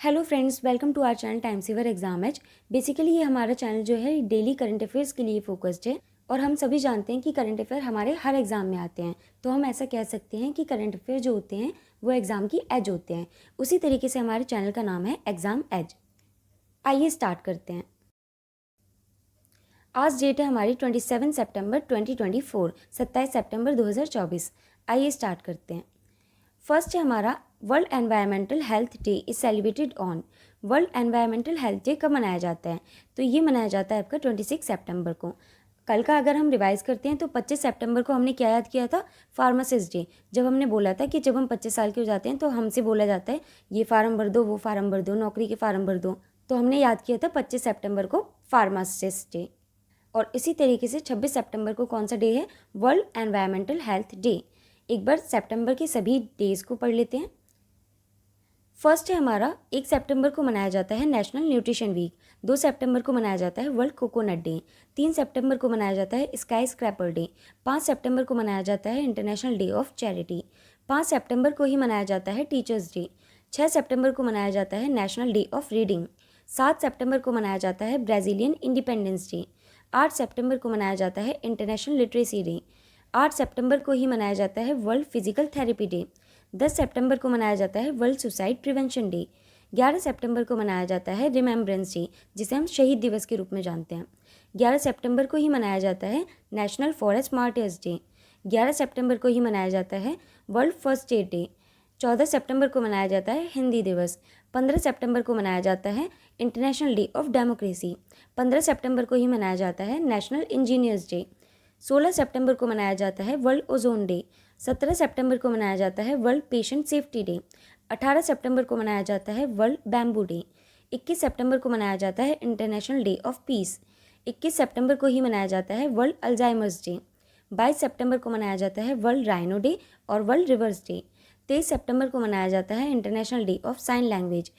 Hello friends, welcome to our channel time saver exam edge. Basically ये हमारा channel जो है डेली करंट अफेयर्स के लिए फोकस्ड है और हम सभी जानते हैं कि करंट अफेयर हमारे हर एग्ज़ाम में आते हैं। तो हम ऐसा कह सकते हैं कि करंट अफेयर जो होते हैं वो एग्ज़ाम की एज होते हैं। उसी तरीके से हमारे चैनल का नाम है एग्ज़ाम एज। आइए स्टार्ट करते हैं। आज डेट है हमारी 27 सितंबर 2024, 27 सितंबर 2024। आइए स्टार्ट करते हैं। फर्स्ट है हमारा world environmental health day is celebrated on. World environmental health day कब मनाया जाता है? तो ये मनाया जाता है आपका 26 सितंबर को। कल का अगर हम रिवाइज करते हैं तो 25 सितंबर को हमने क्या याद किया था? Pharmacist day. जब हमने बोला था कि जब हम 25 साल के हो जाते हैं तो हमसे बोला जाता है ये फार्म भर दो, वो फार्म भर दो, नौकरी के फार्म भर दो। तो हमने याद किया था 25 सितंबर को फार्मासिस्ट डे। और इसी तरीके से 26 सितंबर को कौन सा डे है? World environmental health day. एक बार सितंबर के सभी डेज को पढ़ लेते हैं। फर्स्ट है हमारा 1 सितंबर को मनाया जाता है नेशनल न्यूट्रिशन वीक। 2 सितंबर को मनाया जाता है वर्ल्ड कोकोनट डे। 3 सितंबर को मनाया जाता है स्काई स्क्रैपर डे। 5 सितंबर को मनाया जाता है इंटरनेशनल डे ऑफ चैरिटी। 5 सितंबर को ही मनाया जाता है टीचर्स डे। 6 सितंबर को मनाया जाता है नेशनल डे ऑफ रीडिंग। 7 सितंबर को मनाया जाता है ब्राज़ीलियन इंडिपेंडेंस डे। 8 सितंबर को मनाया जाता है इंटरनेशनल लिटरेसी डे। 8 सितंबर को ही मनाया जाता है वर्ल्ड फिजिकल थेरेपी डे। 10 सितंबर को मनाया जाता है वर्ल्ड सुसाइड प्रिवेंशन डे। 11 सितंबर को मनाया जाता है रिमेम्बरेंस डे, जिसे हम शहीद दिवस के रूप में जानते हैं। 11 सितंबर को ही मनाया जाता है नेशनल फॉरेस्ट मार्टियर्स डे। 11 सितंबर को ही मनाया जाता है वर्ल्ड फर्स्ट एड डे। 14 सितंबर को मनाया जाता है हिंदी दिवस। 15 सितंबर को मनाया जाता है इंटरनेशनल डे ऑफ डेमोक्रेसी। 15 सितंबर को ही मनाया जाता है नेशनल इंजीनियर्स डे। 16 सितंबर को मनाया जाता है वर्ल्ड ओजोन डे। 17 सितंबर को मनाया जाता है वर्ल्ड पेशेंट सेफ्टी डे। 18 सितंबर को मनाया जाता है वर्ल्ड बैम्बू डे। 21 सितंबर को मनाया जाता है इंटरनेशनल डे ऑफ पीस। 21 सितंबर को ही मनाया जाता है वर्ल्ड अल्जाइमर्स डे। 22 सितंबर को मनाया जाता है वर्ल्ड राइनो डे और वर्ल्ड रिवर्स डे। 23 सितंबर को मनाया जाता है International day of sine language.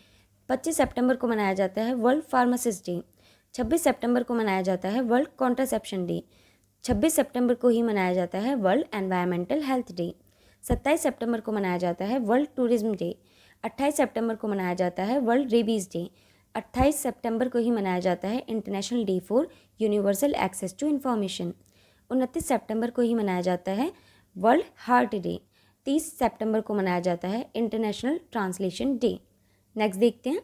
25 सितंबर को मनाया जाता है वर्ल्ड फार्मासिस्ट डे। 26 सितंबर को मनाया जाता है वर्ल्ड कॉन्ट्रासेप्शन डे। 26 सितंबर को ही मनाया जाता है वर्ल्ड एनवायरमेंटल हेल्थ डे। 27 सितंबर को मनाया जाता है वर्ल्ड टूरिज्म डे। 28 सितंबर को मनाया जाता है वर्ल्ड रेबीज़ डे। 28 सितंबर को ही मनाया जाता है International Day for Universal Access to Information. 29 सितंबर को ही मनाया जाता है वर्ल्ड हार्ट डे। 30 सितंबर को मनाया जाता है इंटरनेशनल ट्रांसलेशन डे। नेक्स्ट देखते हैं।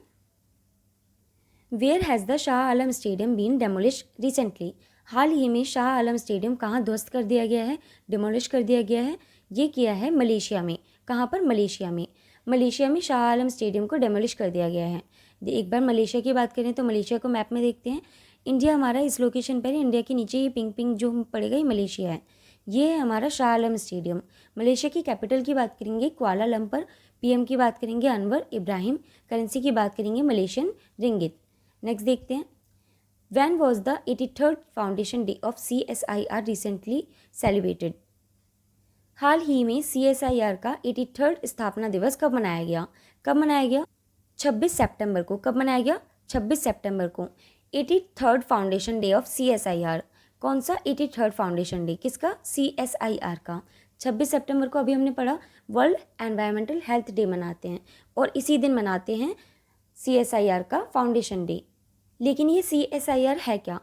Where has the Shah Alam stadium been demolish recently? हाल ही में शाह आलम स्टेडियम कहाँ ध्वस्त कर दिया गया है, डिमोलिश कर दिया गया है? ये किया है मलेशिया में। कहाँ पर? मलेशिया में। मलेशिया में शाह आलम स्टेडियम को डेमोलिश कर दिया गया है। एक बार मलेशिया की बात करें तो मलेशिया को मैप में देखते हैं। इंडिया हमारा इस लोकेशन पर है। इंडिया के नीचे ये पिंक पिंक जो पड़ेगा ये मलेशिया है। ये है हमारा शाह आलम स्टेडियम। मलेशिया की कैपिटल की बात करेंगे कुआलालंपुर। पीएम की बात करेंगे अनवर इब्राहिम। करेंसी की बात करेंगे मलेशियन रिंगित। नेक्स्ट देखते हैं। When was the 83rd Foundation Day of CSIR recently celebrated? हाल ही में CSIR का 83rd स्थापना दिवस कब मनाया गया? कब मनाया गया? 26 सितंबर को। कब मनाया गया? 26 सितंबर को। 83rd foundation day of CSIR। कौन सा 83rd फाउंडेशन डे? किसका? CSIR का। 26 सितंबर को अभी हमने पढ़ा वर्ल्ड एनवायरमेंटल हेल्थ डे मनाते हैं और इसी दिन मनाते हैं CSIR का फाउंडेशन डे। लेकिन ये CSIR है क्या?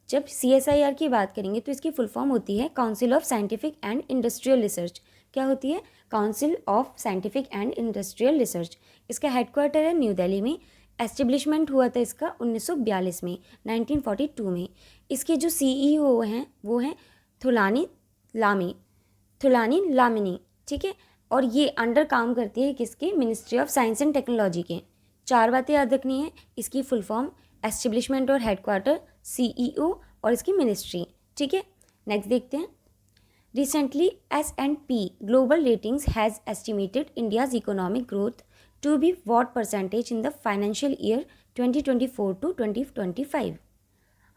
जब CSIR की बात करेंगे तो इसकी फुल फॉर्म होती है council of scientific and industrial research. क्या होती है? Council of scientific and industrial research. इसका हेडक्वार्टर है न्यू दिल्ली में। एस्टेब्लिशमेंट हुआ था इसका 1942 में, 1942 में। इसके जो CEO हैं वो हैं थुलानी लामिनी। ठीक है। और ये अंडर काम करती है किसके? Ministry of Science and Technology के। 4 बातें याद रखनी है। इसकी फुल फॉर्म, एस्टेब्लिशमेंट और हेडक्वार्टर, CEO और इसकी मिनिस्ट्री। ठीक है। नेक्स्ट देखते हैं। Recently S&P global ratings has estimated India's economic growth to be what percentage in the financial year 2024 to 2025?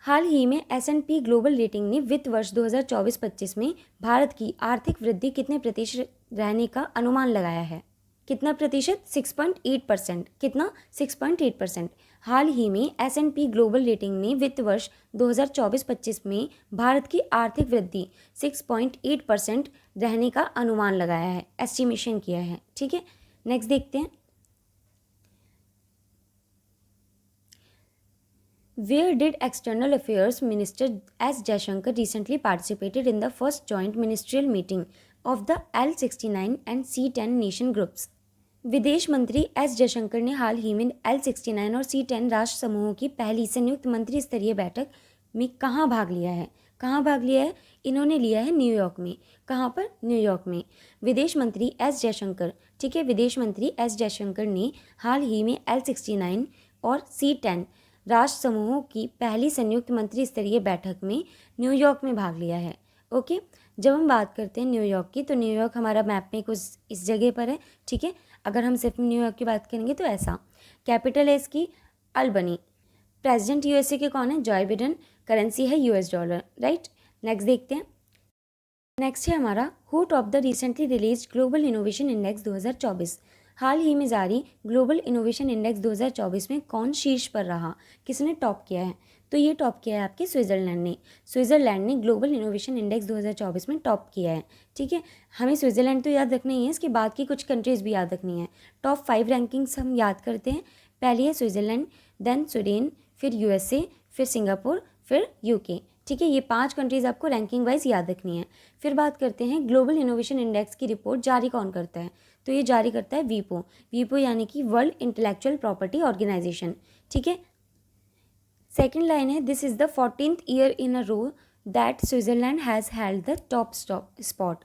हाल ही में S&P ग्लोबल रेटिंग ने वित्त वर्ष 2024-25 में भारत की आर्थिक वृद्धि कितने प्रतिशत रहने का अनुमान लगाया है? कितना प्रतिशत? 6.8%। कितना? 6.8%। हाल ही में S&P ग्लोबल रेटिंग ने वित्त वर्ष 2024-25 में भारत की आर्थिक वृद्धि 6.8% रहने का अनुमान लगाया है, एस्टिमेशन किया है। ठीक है। नेक्स्ट देखते हैं। Where did External Affairs Minister S. Jaishankar recently participated in the first joint ministerial meeting of the L69 and C10 nation groups? विदेश मंत्री एस जयशंकर ने हाल ही में L69 और C10 राष्ट्र समूहों की पहली संयुक्त मंत्री स्तरीय बैठक में कहाँ भाग लिया है? कहाँ भाग लिया है? इन्होंने लिया है न्यूयॉर्क में। कहाँ पर? न्यूयॉर्क में। विदेश मंत्री एस जयशंकर, ठीक है, विदेश मंत्री एस जयशंकर ने हाल ही में L69 और C10 राष्ट्र समूहों की पहली संयुक्त मंत्री स्तरीय बैठक में न्यूयॉर्क में भाग लिया है। ओके, जब हम बात करते हैं न्यूयॉर्क की, तो न्यूयॉर्क हमारा मैप में कुछ इस जगह पर है, ठीक है। अगर हम सिर्फ न्यूयॉर्क की बात करेंगे तो ऐसा, कैपिटल है इसकी अल्बनी, प्रेसिडेंट यूएसए के कौन है? जॉय बिडेन, करेंसी है यूएस डॉलर, राइट। नेक्स्ट देखते हैं। नेक्स्ट है हमारा who top the recently release global innovation index 2024। हाल ही में जारी ग्लोबल इनोवेशन इंडेक्स 2024 में कौन शीर्ष पर रहा? किसने टॉप किया है? तो ये टॉप किया है आपके स्विट्ज़रलैंड ने। स्विट्ज़रलैंड ने ग्लोबल इनोवेशन इंडेक्स 2024 में टॉप किया है, ठीक है। हमें स्विट्ज़रलैंड तो याद रखना ही है, इसके बाद की कुछ कंट्रीज़ भी याद रखनी है। टॉप 5 रैंकिंग्स हम याद करते हैं। पहली है स्विट्ज़रलैंड, देन स्वीडन, फिर यूएसए, फिर सिंगापुर, फिर यूके, ठीक है। ये 5 कंट्रीज़ आपको रैंकिंग वाइज याद रखनी है। फिर बात करते हैं ग्लोबल इनोवेशन इंडेक्स की रिपोर्ट जारी कौन करता है? तो ये जारी करता है वीपो। वीपो यानी कि वर्ल्ड इंटेलेक्चुअल प्रॉपर्टी ऑर्गेनाइजेशन, ठीक है। सेकेंड लाइन है this is the 14th year in a row that Switzerland has held the top spot.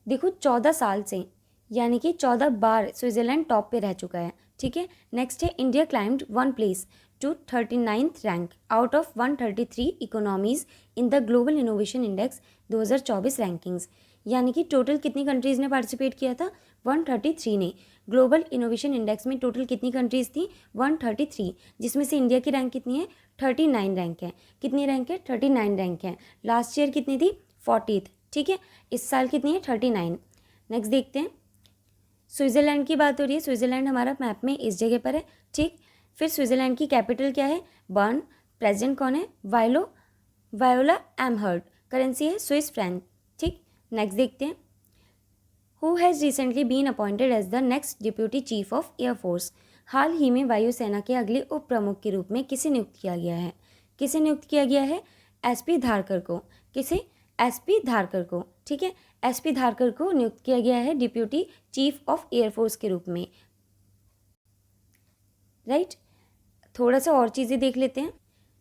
देखो 14 साल से, यानी कि 14 बार स्विट्ज़रलैंड टॉप पे रह चुका है, ठीक है। नेक्स्ट है India climbed 1 place to 39th rank out of 133 economies in the global innovation index 2024 rankings. यानी कि टोटल कितनी कंट्रीज़ ने पार्टिसिपेट किया था? 133 ने। ग्लोबल इनोवेशन इंडेक्स में टोटल कितनी कंट्रीज़ थी? 133, जिसमें से इंडिया की रैंक कितनी है? 39 रैंक है। कितनी रैंक है? 39 रैंक है। लास्ट ईयर कितनी थी? 40th, ठीक है। इस साल कितनी है? 39। नेक्स्ट देखते हैं। स्विट्ज़रलैंड की बात हो रही है। स्विट्ज़रलैंड हमारा मैप में इस जगह पर है, ठीक। फिर स्विट्ज़रलैंड की कैपिटल क्या है? बर्न, प्रेसिडेंट कौन है? वायोला एमहर्ट, करेंसी है स्विस फ्रैंक, ठीक। नेक्स्ट देखते हैं। Who has recently been appointed as the next deputy chief of air force. हाल ही में वायुसेना के अगले उप प्रमुख के रूप में किसे नियुक्त किया गया है? किसे नियुक्त किया गया है? एसपी धारकर को। किसे? एसपी धारकर को, ठीक है। एसपी धारकर को नियुक्त किया गया है डिप्यूटी चीफ ऑफ एयरफोर्स के रूप में, राइट। थोड़ा सा और चीज़ें देख लेते हैं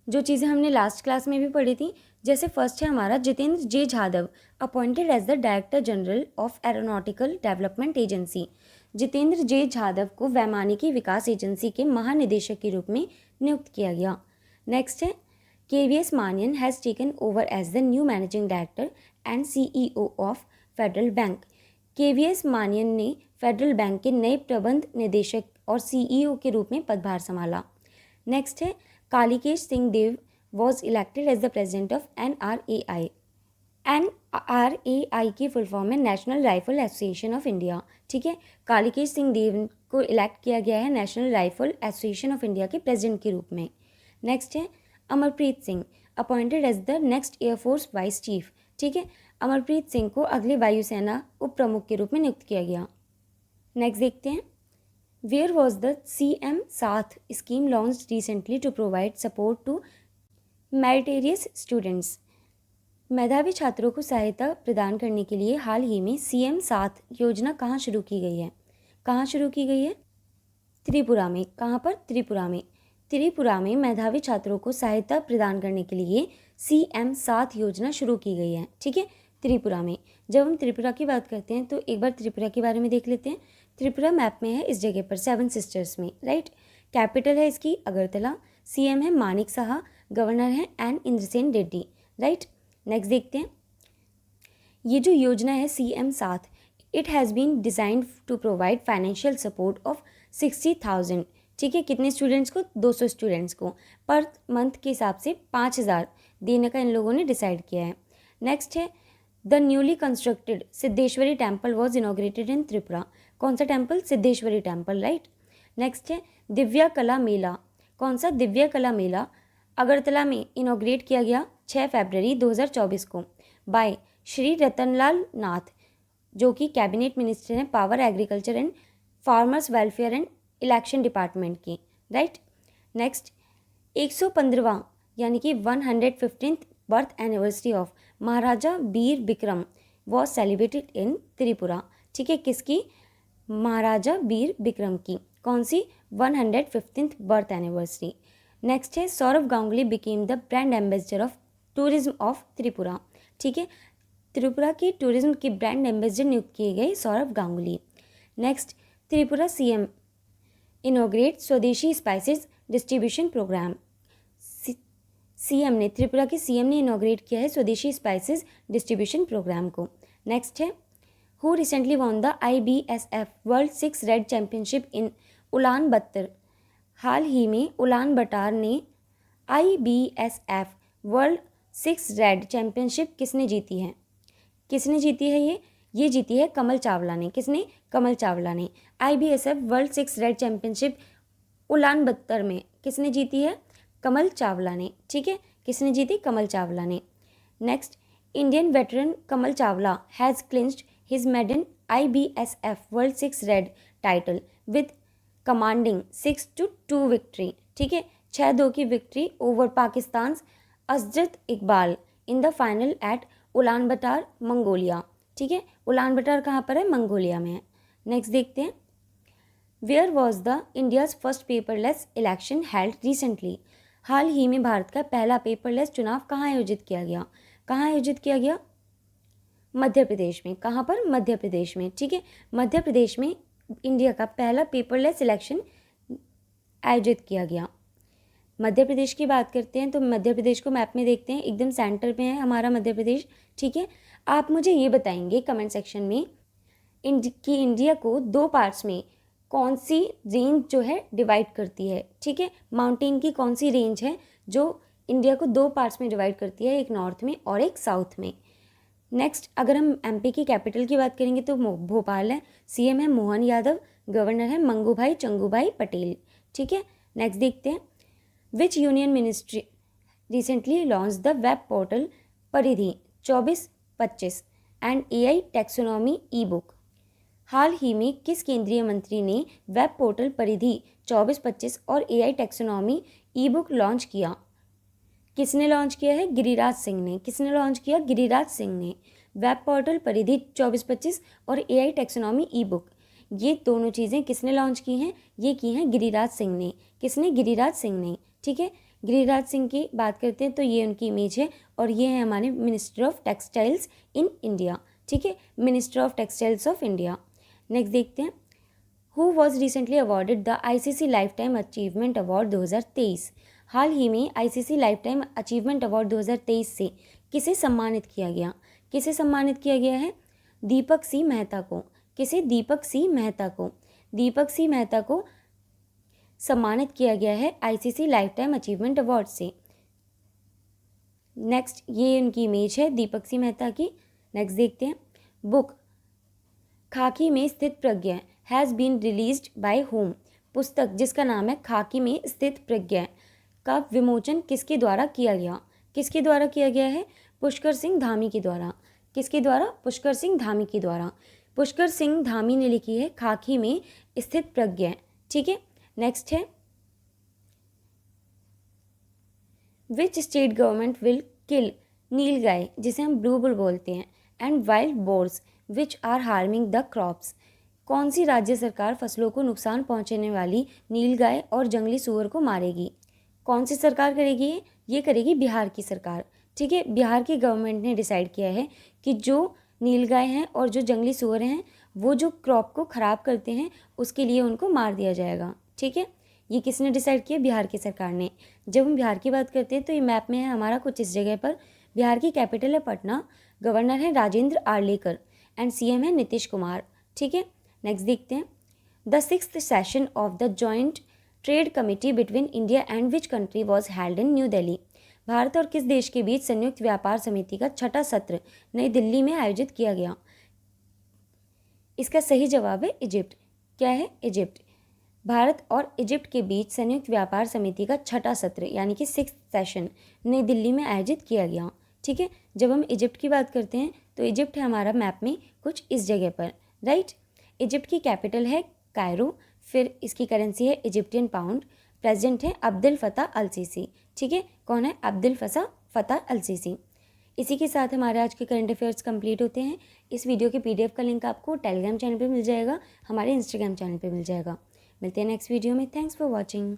जो चीज़ें हमने लास्ट क्लास में भी पढ़ी थी। जैसे फर्स्ट है हमारा Jitendra J Jadhav appointed as the director general of aeronautical development agency. Jitendra J Jadhav को वैमानिकी विकास एजेंसी के महानिदेशक के रूप में नियुक्त किया गया। नेक्स्ट है KVS Manian has taken over as the new managing director and CEO of Federal Bank. KVS Manian ने फेडरल बैंक के नए प्रबंध निदेशक और सीईओ के रूप में पदभार संभाला। नेक्स्ट है Kalikesh Singh Deo was elected as the president of NRAI। NRAI की फुल फॉर्म है national rifle association of India, ठीक है। कालिकेश सिंह देव को इलेक्ट किया गया है national rifle association of India के प्रेजिडेंट के रूप में। नेक्स्ट है Amarpreet Singh appointed as the next air force vice chief, ठीक है। अमरप्रीत सिंह को अगले वायुसेना उप प्रमुख के रूप में नियुक्त किया गया। नेक्स्ट देखते हैं। Where was the CM साथ scheme launched recently to provide support to meritorious students? मेधावी छात्रों को सहायता प्रदान करने के लिए हाल ही में CM साथ योजना कहाँ शुरू की गई है? कहाँ शुरू की गई है? त्रिपुरा में। कहाँ पर? त्रिपुरा में। त्रिपुरा में मेधावी छात्रों को सहायता प्रदान करने के लिए CM साथ योजना शुरू की गई है, ठीक है, त्रिपुरा में। जब हम त्रिपुरा की बात करते हैं तो एक बार त्रिपुरा के बारे में देख लेते हैं। त्रिपुरा मैप में है इस जगह पर 7 सिस्टर्स में, राइट। कैपिटल है इसकी अगरतला, CM है मानिक साहा, गवर्नर है N Indrasen Reddy, right. Next देखते हैं। ये जो योजना है CM साथ, it has been designed to provide financial support of 60,000, ठीक है। कितने स्टूडेंट्स को? 200 स्टूडेंट्स को पर मंथ के हिसाब से 5,000 देने का इन लोगों ने डिसाइड किया है। नेक्स्ट है the newly constructed Siddheshwari temple was inaugurated इन त्रिपुरा। कौन सा temple? Siddheshwari temple, right. Next है दिव्या कला मेला। कौन सा? दिव्या कला मेला अगरतला में इनॉग्रेट किया गया 6 फरवरी 2024 को बाय श्री रतनलाल नाथ, जो कि कैबिनेट मिनिस्टर हैं power, agriculture and farmers welfare and election department की, राइट। नेक्स्ट 115वां यानी कि 115th birth anniversary of Maharaja Bir Vikram was celebrated in Tripura. ठीक है, किसकी? महाराजा वीर विक्रम की। कौन सी? 115th birth anniversary. नेक्स्ट है Sourav Ganguly became the brand ambassador of tourism of Tripura. ठीक है, त्रिपुरा की टूरिज्म की ब्रांड एम्बेसडर नियुक्त किए गए Sourav Ganguly. Next, Tripura CM inaugurate Swadeshi spices distribution programme. CM ने, त्रिपुरा के सीएम ने इनोग्रेट किया है स्वदेशी स्पाइसेस डिस्ट्रीब्यूशन प्रोग्राम को। नेक्स्ट है who recently won the IBSF world 6 red championship in Ulan बत्तर। हाल ही में उलान बटार ने IBSF वर्ल्ड 6 रेड चैंपियनशिप किसने जीती है? किसने जीती है ये जीती है कमल चावला ने। किसने? कमल चावला ने। IBSF world 6 red championship Ulan बत्तर में किसने जीती है? कमल चावला ने। ठीक है, किसने जीती? कमल चावला ने। Next, Indian veteran Kamal Chawla has clinched his maiden IBSF world 6 red title with commanding 6-2 victory. ठीक है, 6-2 की victory over Pakistan Azrat Iqbal in the final at Ulaanbaatar Mongolia. ठीक है, उलान बटार कहाँ पर है? मंगोलिया में है। नेक्स्ट देखते हैं, where was the India's first paperless election held recently. हाल ही में भारत का पहला पेपरलेस चुनाव कहाँ आयोजित किया गया? कहाँ आयोजित किया गया? मध्य प्रदेश में। कहाँ पर? मध्य प्रदेश में। ठीक है, मध्य प्रदेश में इंडिया का पहला पेपरलेस इलेक्शन आयोजित किया गया। मध्य प्रदेश की बात करते हैं तो मध्य प्रदेश को मैप में देखते हैं, एकदम सेंटर में है हमारा मध्य प्रदेश। ठीक है, आप मुझे ये बताएंगे कमेंट सेक्शन में कि इंडिया को 2 पार्ट्स में कौन सी रेंज जो है डिवाइड करती है। ठीक है, माउंटेन की कौन सी रेंज है जो इंडिया को 2 पार्ट्स में डिवाइड करती है, एक नॉर्थ में और एक साउथ में। नेक्स्ट, अगर हम MP की कैपिटल की बात करेंगे तो भोपाल है, CM है मोहन यादव, गवर्नर है मंगूभाई चंगूभाई पटेल। ठीक है, नेक्स्ट देखते हैं, विच union ministry recently launch the web portal परिधि 24-25 एंड AI टैक्सोनॉमी ई-बुक। हाल ही में किस केंद्रीय मंत्री ने वेब पोर्टल परिधि 24-25 और AI टैक्सोनॉमी ई-बुक लॉन्च किया? किसने लॉन्च किया है? गिरिराज सिंह ने। किसने लॉन्च किया? गिरिराज सिंह ने। वेब पोर्टल परिधि 24-25 और AI टैक्सोनॉमी ई-बुक, ये दोनों चीज़ें किसने लॉन्च की हैं? ये की हैं गिरिराज सिंह ने। किसने? गिरिराज सिंह ने। ठीक है, गिरिराज सिंह की बात करते हैं तो ये उनकी इमेज है और ये है हमारे minister of textiles in India. ठीक है, minister of textiles of India. Next देखते हैं, who was recently awarded the ICC life time achievement award 2023। हाल ही में ICC life time achievement award 2023 से किसे सम्मानित किया गया? किसे सम्मानित किया गया है? दीपक सी मेहता को। किसे? दीपक सी मेहता को। दीपक सी मेहता को सम्मानित किया गया है ICC life time achievement award से। नेक्स्ट, ये उनकी इमेज है दीपक सी मेहता की। नेक्स्ट देखते हैं, बुक खाकी में स्थित प्रज्ञा has been released by home. पुस्तक जिसका नाम है खाकी में स्थित प्रज्ञा का विमोचन किसके द्वारा किया गया? किसके द्वारा किया गया है? पुष्कर सिंह धामी के द्वारा। किसके द्वारा? पुष्कर सिंह धामी के द्वारा। पुष्कर सिंह धामी ने लिखी है खाकी में स्थित प्रज्ञा। ठीक है, नेक्स्ट है, which state government will kill nilgai, जिसे हम ब्लू बुल बोलते हैं, and wild boars which are harming the crops. कौन सी राज्य सरकार फसलों को नुकसान पहुंचाने वाली नील गाय और जंगली सूअर को मारेगी? कौन सी सरकार करेगी? ये करेगी बिहार की सरकार। ठीक है, बिहार की गवर्नमेंट ने डिसाइड किया है कि जो नील गाय हैं और जो जंगली सूअर हैं वो जो क्रॉप को ख़राब करते हैं उसके लिए उनको मार दिया जाएगा। ठीक है, ये किसने डिसाइड किया? बिहार की सरकार ने। जब हम बिहार की बात करते हैं तो ये मैप में है हमारा कुछ इस जगह पर। बिहार की कैपिटल है पटना, गवर्नर है राजेंद्र आर्लेकर एंड CM है नीतीश कुमार। ठीक है, नेक्स्ट देखते हैं, the 6th session of the joint trade committee between India and which country was held in new Delhi. Bharat और किस देश के बीच संयुक्त व्यापार समिति का 6ठा सत्र नई दिल्ली में आयोजित किया गया? इसका सही जवाब है इजिप्ट। क्या है? इजिप्ट। भारत और इजिप्ट के बीच संयुक्त व्यापार समिति का 6ठा सत्र यानी कि 6th सेशन नई दिल्ली में आयोजित किया गया। ठीक है, जब हम इजिप्ट की बात करते हैं तो इजिप्ट है हमारा मैप में कुछ इस जगह पर, राइट। इजिप्ट की कैपिटल है कायरो, फिर इसकी करेंसी है इजिप्टियन पाउंड, प्रेसिडेंट हैं अब्दुल फतह अल सीसी। ठीक है, कौन है? अब्दुल फतह अल सीसी। इसी के साथ हमारे आज के करंट अफेयर्स कंप्लीट होते हैं। इस वीडियो के PDF का लिंक आपको टेलीग्राम चैनल पे मिल जाएगा, हमारे इंस्टाग्राम चैनल पे मिल जाएगा। मिलते हैं नेक्स्ट वीडियो में। Thanks for watching.